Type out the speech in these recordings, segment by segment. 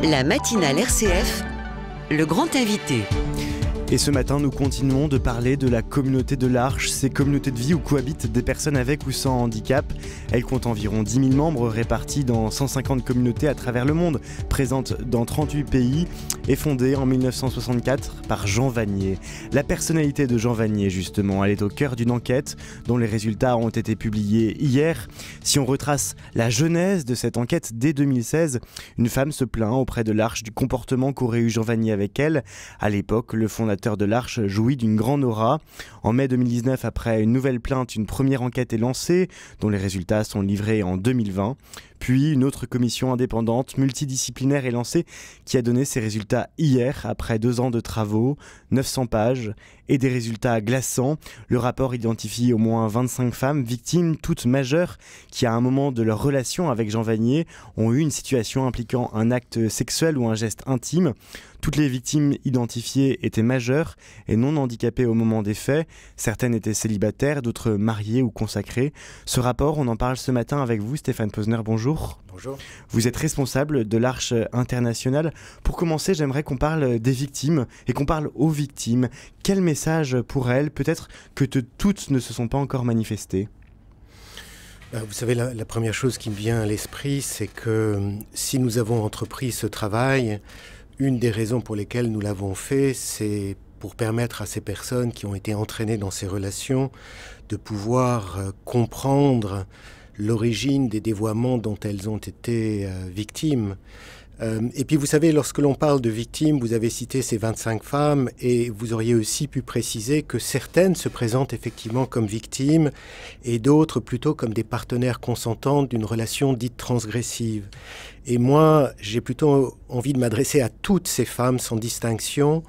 La matinale RCF, le grand invité. Et ce matin, nous continuons de parler de la communauté de l'Arche, ces communautés de vie où cohabitent des personnes avec ou sans handicap. Elle compte environ 10 000 membres répartis dans 150 communautés à travers le monde, présentes dans 38 pays et fondée en 1964 par Jean Vanier. La personnalité de Jean Vanier, justement, elle est au cœur d'une enquête dont les résultats ont été publiés hier. Si on retrace la genèse de cette enquête dès 2016, une femme se plaint auprès de l'Arche du comportement qu'aurait eu Jean Vanier avec elle. À l'époque, le fondateur de l'Arche jouit d'une grande aura. En mai 2019, après une nouvelle plainte, une première enquête est lancée, dont les résultats sont livrés en 2020. Puis une autre commission indépendante, multidisciplinaire est lancée, qui a donné ses résultats hier, après 2 ans de travaux, 900 pages, et des résultats glaçants. Le rapport identifie au moins 25 femmes victimes, toutes majeures, qui à un moment de leur relation avec Jean Vanier ont eu une situation impliquant un acte sexuel ou un geste intime. Toutes les victimes identifiées étaient majeures et non handicapées au moment des faits. Certaines étaient célibataires, d'autres mariées ou consacrées. Ce rapport, on en parle ce matin avec vous, Stéphane Posner, bonjour. Bonjour. Vous êtes responsable de l'Arche internationale. Pour commencer, j'aimerais qu'on parle des victimes et qu'on parle aux victimes. Quel message pour elles, peut-être que toutes ne se sont pas encore manifestées? Vous savez, la première chose qui me vient à l'esprit, c'est que si nous avons entrepris ce travail, une des raisons pour lesquelles nous l'avons fait, c'est pour permettre à ces personnes qui ont été entraînées dans ces relations de pouvoir comprendre l'origine des dévoiements dont elles ont été victimes. Et puis vous savez, lorsque l'on parle de victimes, vous avez cité ces 25 femmes et vous auriez aussi pu préciser que certaines se présentent effectivement comme victimes et d'autres plutôt comme des partenaires consentantes d'une relation dite transgressive. Et moi, j'ai plutôt envie de m'adresser à toutes ces femmes sans distinction,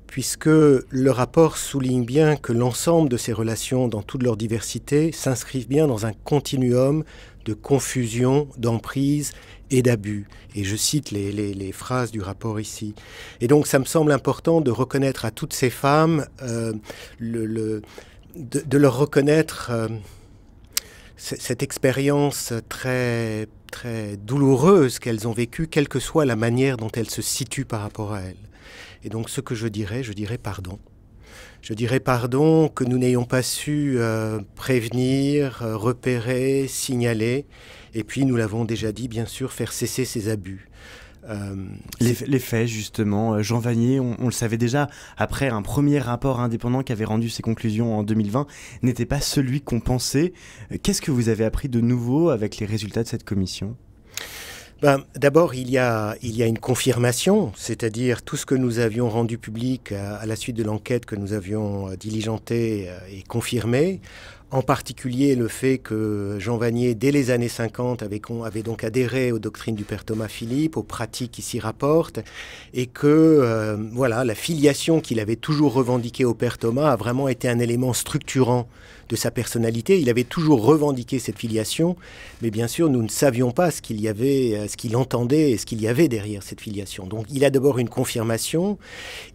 puisque le rapport souligne bien que l'ensemble de ces relations, dans toute leur diversité, s'inscrivent bien dans un continuum de confusion, d'emprise et d'abus. Et je cite les phrases du rapport ici. Et donc ça me semble important de reconnaître à toutes ces femmes, de leur reconnaître cette expérience très, très douloureuse qu'elles ont vécue, quelle que soit la manière dont elles se situent par rapport à elles. Et donc ce que je dirais pardon. Je dirais pardon que nous n'ayons pas su prévenir, repérer, signaler. Et puis, nous l'avons déjà dit, bien sûr, faire cesser ces abus. Les faits, justement. Jean Vanier, on le savait déjà, après un premier rapport indépendant qui avait rendu ses conclusions en 2020, n'était pas celui qu'on pensait. Qu'est-ce que vous avez appris de nouveau avec les résultats de cette commission ? D'abord, il y a une confirmation, c'est-à-dire tout ce que nous avions rendu public à la suite de l'enquête que nous avions diligentée et confirmé. En particulier le fait que Jean Vanier, dès les années 50, avait donc adhéré aux doctrines du père Thomas Philippe, aux pratiques qui s'y rapportent, et que la filiation qu'il avait toujours revendiquée au père Thomas a vraiment été un élément structurant de sa personnalité. Il avait toujours revendiqué cette filiation, mais bien sûr, nous ne savions pas ce qu'il entendait et ce qu'il y avait derrière cette filiation. Donc, il y a d'abord une confirmation.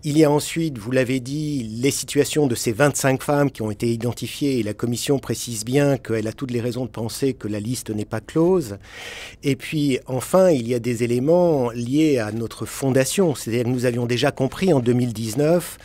Il y a ensuite, vous l'avez dit, les situations de ces 25 femmes qui ont été identifiées, et la commission précise bien qu'elle a toutes les raisons de penser que la liste n'est pas close. Et puis, enfin, il y a des éléments liés à notre fondation. C'est-à-dire que nous avions déjà compris en 2019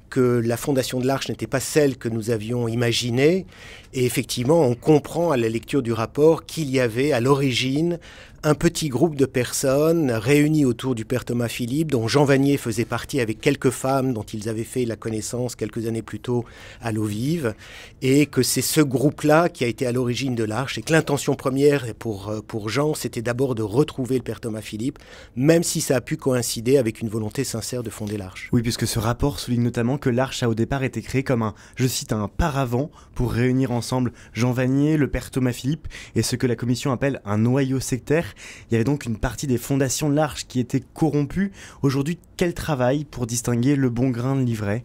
que la fondation de l'Arche n'était pas celle que nous avions imaginée. Et effectivement, on comprend à la lecture du rapport qu'il y avait à l'origine un petit groupe de personnes réunies autour du père Thomas Philippe, dont Jean Vanier faisait partie avec quelques femmes dont ils avaient fait la connaissance quelques années plus tôt à l'eau vive, et que c'est ce groupe-là qui a été à l'origine de l'Arche, et que l'intention première pour Jean, c'était d'abord de retrouver le père Thomas Philippe, même si ça a pu coïncider avec une volonté sincère de fonder l'Arche. Oui, puisque ce rapport souligne notamment que l'Arche a au départ été créée comme je cite, un paravent pour réunir ensemble Jean Vanier, le père Thomas Philippe, et ce que la commission appelle un noyau sectaire. Il y avait donc une partie des fondations de l'Arche qui était corrompue. Aujourd'hui, quel travail pour distinguer le bon grain de l'ivraie ?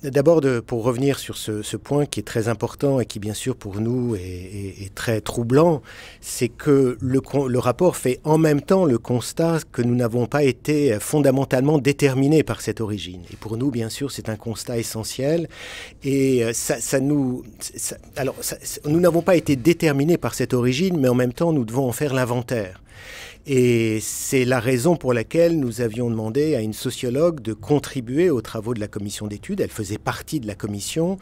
D'abord, pour revenir sur ce point qui est très important et qui, bien sûr, pour nous est très troublant, c'est que le rapport fait en même temps le constat que nous n'avons pas été fondamentalement déterminés par cette origine. Et pour nous, bien sûr, c'est un constat essentiel. Et nous n'avons pas été déterminés par cette origine, mais en même temps, nous devons en faire l'inventaire. Et c'est la raison pour laquelle nous avions demandé à une sociologue de contribuer aux travaux de la commission d'études. Elle faisait partie de la commission,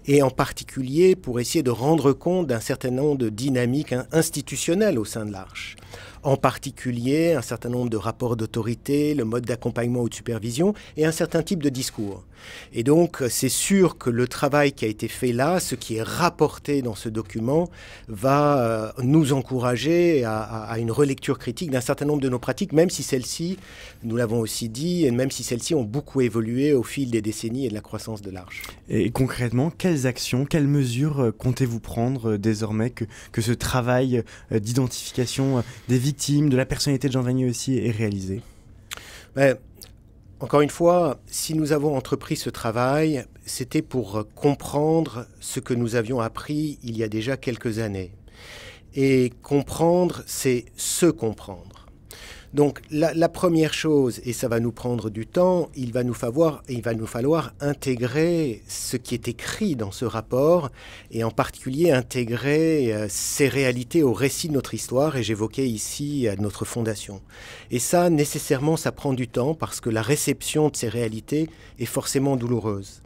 et en particulier pour essayer de rendre compte d'un certain nombre de dynamiques institutionnelles au sein de l'Arche. En particulier, un certain nombre de rapports d'autorité, le mode d'accompagnement ou de supervision, et un certain type de discours. Et donc, c'est sûr que le travail qui a été fait là, ce qui est rapporté dans ce document, va nous encourager à une relecture critique d'un certain nombre de nos pratiques, même si celles-ci, nous l'avons aussi dit, et même si celles-ci ont beaucoup évolué au fil des décennies et de la croissance de l'Arche. Et concrètement, quelles actions, quelles mesures comptez-vous prendre désormais que ce travail d'identification des victimes, de la personnalité de Jean Vanier aussi est réalisé? Encore une fois, si nous avons entrepris ce travail, c'était pour comprendre ce que nous avions appris il y a déjà quelques années. Et comprendre, c'est se comprendre. Donc la première chose, et ça va nous prendre du temps, il va nous falloir intégrer ce qui est écrit dans ce rapport, et en particulier intégrer ces réalités au récit de notre histoire, et j'évoquais ici notre fondation. Et ça, nécessairement, ça prend du temps, parce que la réception de ces réalités est forcément douloureuse.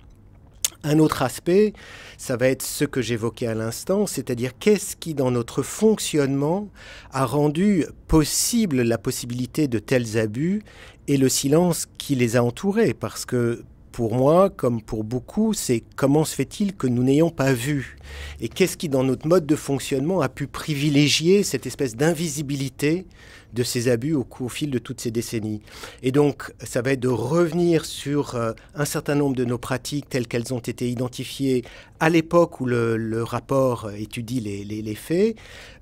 Un autre aspect, ça va être ce que j'évoquais à l'instant, c'est-à-dire qu'est-ce qui, dans notre fonctionnement, a rendu possible la possibilité de tels abus et le silence qui les a entourés. Parce que pour moi, comme pour beaucoup, c'est comment se fait-il que nous n'ayons pas vu? Et qu'est-ce qui, dans notre mode de fonctionnement, a pu privilégier cette espèce d'invisibilité de ces abus au fil de toutes ces décennies? Et donc, ça va être de revenir sur un certain nombre de nos pratiques telles qu'elles ont été identifiées à l'époque où le rapport étudie les faits.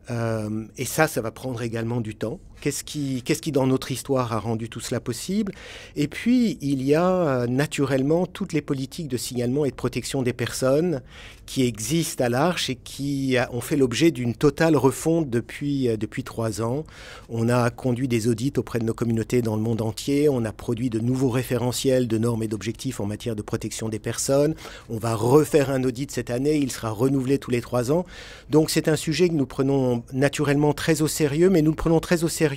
Et ça va prendre également du temps. Qu'est-ce qui, dans notre histoire, a rendu tout cela possible? Et puis, il y a naturellement toutes les politiques de signalement et de protection des personnes qui existent à l'Arche et qui ont fait l'objet d'une totale refonte depuis 3 ans. On a conduit des audits auprès de nos communautés dans le monde entier. On a produit de nouveaux référentiels de normes et d'objectifs en matière de protection des personnes. On va refaire un audit cette année. Il sera renouvelé tous les 3 ans. Donc, c'est un sujet que nous prenons naturellement très au sérieux, mais nous le prenons très au sérieux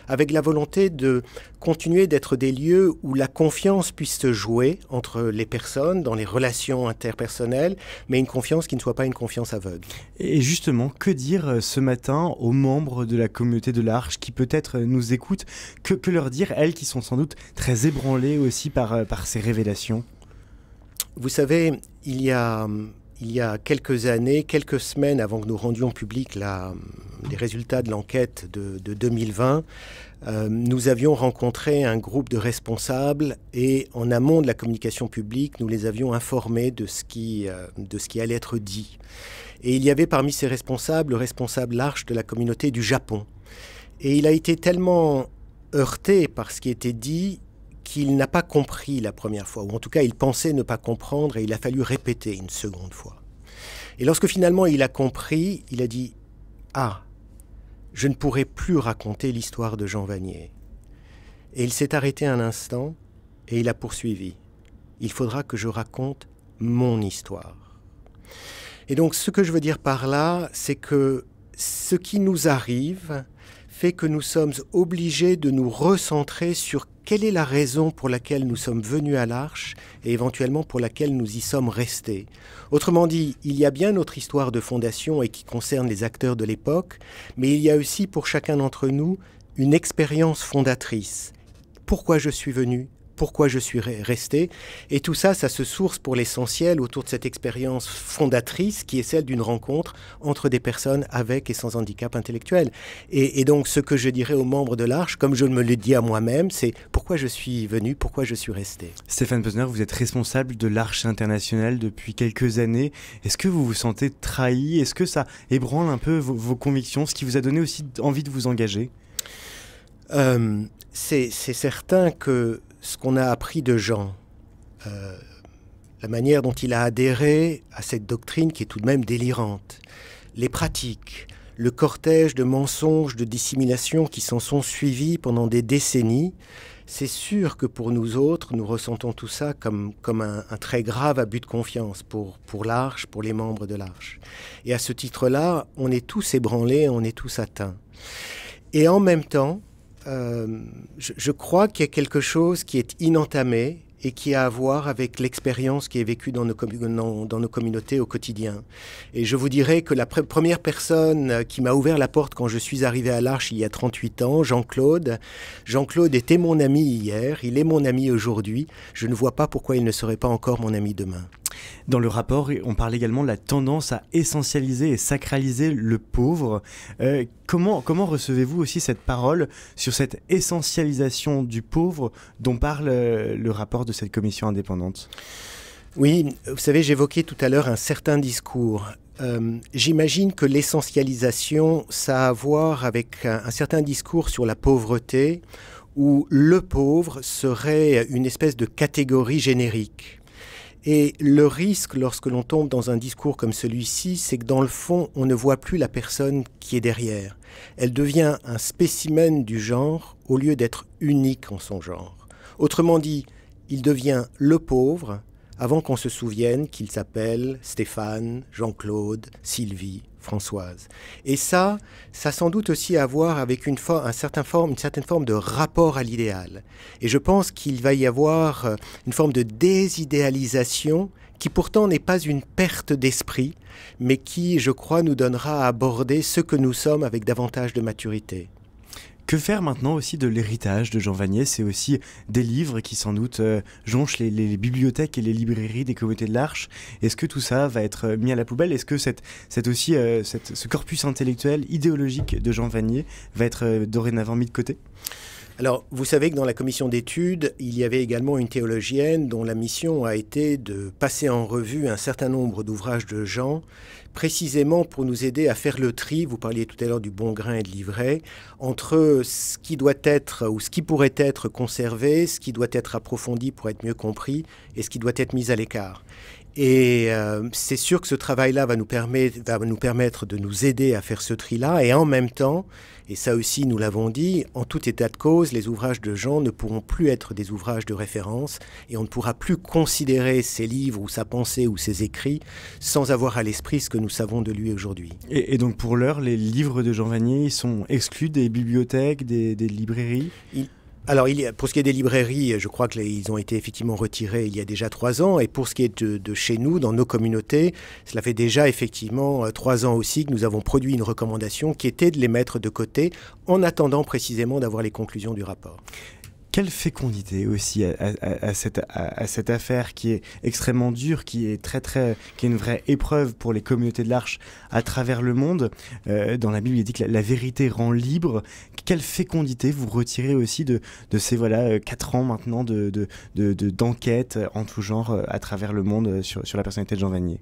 avec la volonté de continuer d'être des lieux où la confiance puisse se jouer entre les personnes, dans les relations interpersonnelles, mais une confiance qui ne soit pas une confiance aveugle. Et justement, que dire ce matin aux membres de la communauté de l'Arche qui peut-être nous écoutent? Que leur dire, elles qui sont sans doute très ébranlées aussi par ces révélations? Vous savez, il y a quelques années, quelques semaines avant que nous rendions publics les résultats de l'enquête de 2020, nous avions rencontré un groupe de responsables et en amont de la communication publique, nous les avions informés de ce qui allait être dit. Et il y avait parmi ces responsables le responsable L'Arche de la communauté du Japon. Et il a été tellement heurté par ce qui était dit qu'il n'a pas compris la première fois, ou en tout cas il pensait ne pas comprendre et il a fallu répéter une seconde fois. Et lorsque finalement il a compris, il a dit « Ah, je ne pourrai plus raconter l'histoire de Jean Vanier ». Et il s'est arrêté un instant et il a poursuivi « Il faudra que je raconte mon histoire ». Et donc ce que je veux dire par là, c'est que ce qui nous arrive fait que nous sommes obligés de nous recentrer sur quelle est la raison pour laquelle nous sommes venus à l'Arche et éventuellement pour laquelle nous y sommes restés. Autrement dit, il y a bien notre histoire de fondation et qui concerne les acteurs de l'époque, mais il y a aussi pour chacun d'entre nous une expérience fondatrice. Pourquoi je suis venu ? Pourquoi je suis resté? Et tout ça, ça se source pour l'essentiel autour de cette expérience fondatrice qui est celle d'une rencontre entre des personnes avec et sans handicap intellectuel. Et donc, ce que je dirais aux membres de l'Arche, comme je me le dis à moi-même, c'est pourquoi je suis venu, pourquoi je suis resté. Stéphane Posner, vous êtes responsable de l'Arche internationale depuis quelques années. Est-ce que vous vous sentez trahi? Est-ce que ça ébranle un peu vos convictions, ce qui vous a donné aussi envie de vous engager? C'est certain que ce qu'on a appris de Jean, la manière dont il a adhéré à cette doctrine qui est tout de même délirante, les pratiques, le cortège de mensonges, de dissimulation qui s'en sont suivis pendant des décennies, c'est sûr que pour nous autres, nous ressentons tout ça comme un très grave abus de confiance pour l'Arche, pour les membres de l'Arche. Et à ce titre-là, on est tous ébranlés, on est tous atteints. Et en même temps, je crois qu'il y a quelque chose qui est inentamé et qui a à voir avec l'expérience qui est vécue dans nos communautés au quotidien. Et je vous dirais que la première personne qui m'a ouvert la porte quand je suis arrivé à l'Arche il y a 38 ans, Jean-Claude était mon ami hier, il est mon ami aujourd'hui. Je ne vois pas pourquoi il ne serait pas encore mon ami demain. Dans le rapport, on parle également de la tendance à essentialiser et sacraliser le pauvre. Comment recevez-vous aussi cette parole sur cette essentialisation du pauvre dont parle le rapport de cette commission indépendante ? Oui, vous savez, j'évoquais tout à l'heure un certain discours. J'imagine que l'essentialisation, ça a à voir avec un certain discours sur la pauvreté, où le pauvre serait une espèce de catégorie générique. Et le risque, lorsque l'on tombe dans un discours comme celui-ci, c'est que dans le fond, on ne voit plus la personne qui est derrière. Elle devient un spécimen du genre au lieu d'être unique en son genre. Autrement dit, il devient le pauvre avant qu'on se souvienne qu'il s'appelle Stéphane, Jean-Claude, Sylvie, Françoise. Et ça a sans doute aussi à voir avec une certaine forme de rapport à l'idéal. Et je pense qu'il va y avoir une forme de désidéalisation qui pourtant n'est pas une perte d'esprit, mais qui, je crois, nous donnera à aborder ce que nous sommes avec davantage de maturité. Que faire maintenant aussi de l'héritage de Jean Vanier ? C'est aussi des livres qui sans doute jonchent les bibliothèques et les librairies des communautés de l'Arche. Est-ce que tout ça va être mis à la poubelle ? Est-ce que ce corpus intellectuel, idéologique de Jean Vanier va être dorénavant mis de côté ? Alors, vous savez que dans la commission d'études, il y avait également une théologienne dont la mission a été de passer en revue un certain nombre d'ouvrages de Jean, précisément pour nous aider à faire le tri, vous parliez tout à l'heure du bon grain et de l'ivraie, entre ce qui doit être ou ce qui pourrait être conservé, ce qui doit être approfondi pour être mieux compris et ce qui doit être mis à l'écart. Et c'est sûr que ce travail-là va nous permettre de nous aider à faire ce tri-là. Et en même temps, et ça aussi nous l'avons dit, en tout état de cause, les ouvrages de Jean ne pourront plus être des ouvrages de référence et on ne pourra plus considérer ses livres ou sa pensée ou ses écrits sans avoir à l'esprit ce que nous savons de lui aujourd'hui. Et donc pour l'heure, les livres de Jean Vanier sont exclus des bibliothèques, des librairies ? Alors, pour ce qui est des librairies, je crois qu'ils ont été effectivement retirés il y a déjà 3 ans. Et pour ce qui est de chez nous, dans nos communautés, cela fait déjà effectivement 3 ans aussi que nous avons produit une recommandation qui était de les mettre de côté en attendant précisément d'avoir les conclusions du rapport. Quelle fécondité aussi à cette affaire qui est extrêmement dure, qui est qui est une vraie épreuve pour les communautés de l'Arche à travers le monde. Dans la Bible, il dit que la vérité rend libre. Quelle fécondité vous retirez aussi de ces 4 ans maintenant d'enquête en tout genre à travers le monde sur la personnalité de Jean Vanier ?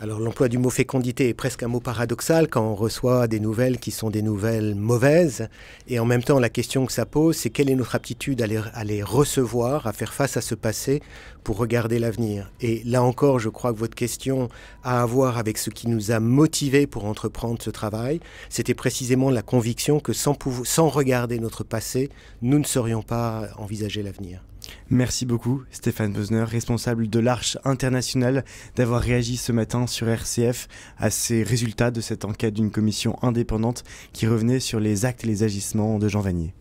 Alors l'emploi du mot fécondité est presque un mot paradoxal quand on reçoit des nouvelles qui sont des nouvelles mauvaises. Et en même temps, la question que ça pose, c'est quelle est notre aptitude à les recevoir, à faire face à ce passé pour regarder l'avenir. Et là encore, je crois que votre question a à voir avec ce qui nous a motivés pour entreprendre ce travail. C'était précisément la conviction que sans regarder notre passé, nous ne saurions pas envisager l'avenir. Merci beaucoup Stéphane Bosner, responsable de l'Arche internationale, d'avoir réagi ce matin sur RCF à ces résultats de cette enquête d'une commission indépendante qui revenait sur les actes et les agissements de Jean Vanier.